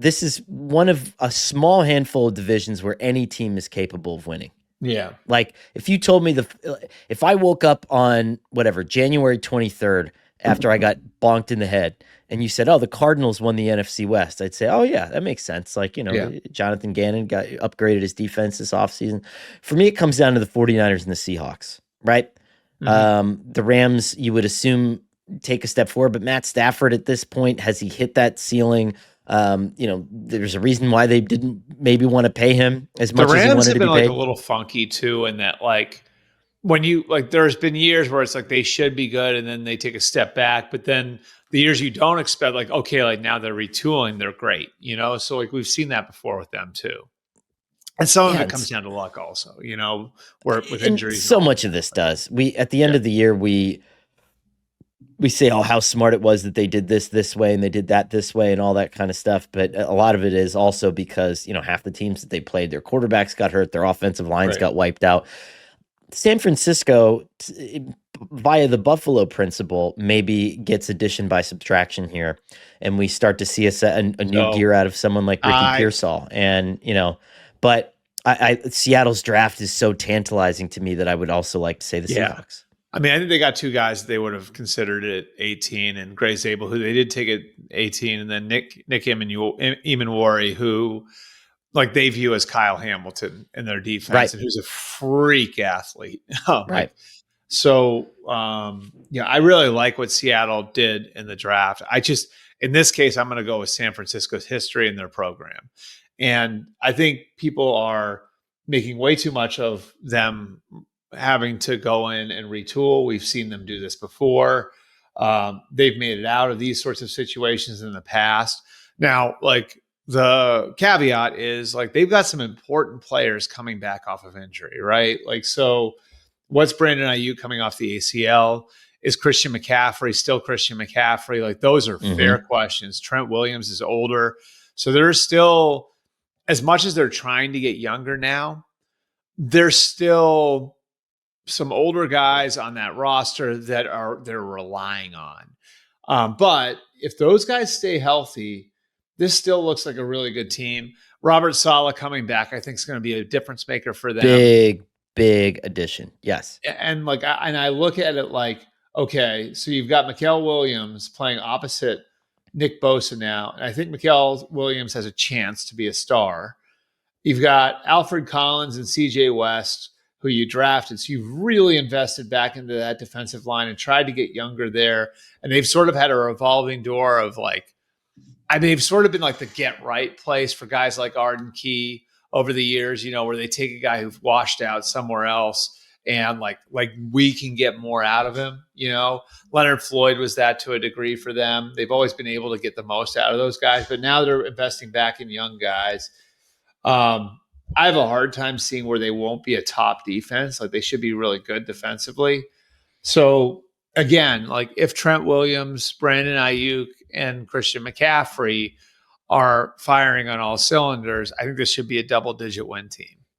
this is one of a small handful of divisions where any team is capable of winning. Yeah. Like if you told me if I woke up on whatever, January 23rd, after I got bonked in the head, and you said, oh, the Cardinals won the NFC West, I'd say, oh yeah, that makes sense. Like, Jonathan Gannon upgraded his defense this offseason. For me, it comes down to the 49ers and the Seahawks, right? The Rams, you would assume, take a step forward, but Matt Stafford at this point, has he hit that ceiling? There's a reason why they didn't maybe want to pay him as much as he wanted to be paid. The Rams have been like a little funky too, in that like when you like, there's been years where it's like they should be good and then they take a step back, but then the years you don't expect, like, okay, like now they're retooling, they're great, so like we've seen that before with them too. And some of it comes down to luck also, where with injuries. So much of this does. At the end of the year, we say, oh, how smart it was that they did this way and they did that this way and all that kind of stuff. But a lot of it is also because, half the teams that they played, their quarterbacks got hurt, their offensive lines got wiped out. San Francisco, via the Buffalo principle, maybe gets addition by subtraction here. And we start to see a new gear out of someone like Ricky Pearsall. And, but Seattle's draft is so tantalizing to me that I would also like to say the Seahawks. I mean, I think they got two guys they would have considered at 18, and Gray Zabel, who they did take at 18, and then Nick Emanwari, who like they view as Kyle Hamilton in their defense, and who's a freak athlete. Right. So, I really like what Seattle did in the draft. In this case, I'm going to go with San Francisco's history and their program. And I think people are making way too much of them having to go in and retool. We've seen them do this before. They've made it out of these sorts of situations in the past. Now, like the caveat is like they've got some important players coming back off of injury, right? Like, so what's Brandon Ayuk coming off the ACL? Is Christian McCaffrey still Christian McCaffrey? Like those are fair questions. Trent Williams is older. So there's still, as much as they're trying to get younger now, there's still some older guys on that roster that they're relying on. But if those guys stay healthy, this still looks like a really good team. Robert Saleh coming back, I think, is going to be a difference maker for them. Big addition. Yes. And I look at it like, okay, so you've got Mikael Williams playing opposite Nick Bosa now. And I think Mikael Williams has a chance to be a star. You've got Alfred Collins and CJ West, who you drafted. So you've really invested back into that defensive line and tried to get younger there. And they've sort of had a revolving door of they've sort of been like the get right place for guys like Arden Key over the years, where they take a guy who's washed out somewhere else and like we can get more out of him. Leonard Floyd was that to a degree for them. They've always been able to get the most out of those guys, but now they're investing back in young guys. I have a hard time seeing where they won't be a top defense. Like they should be really good defensively. So again, like if Trent Williams, Brandon Ayuk, and Christian McCaffrey are firing on all cylinders, I think this should be a double-digit win team.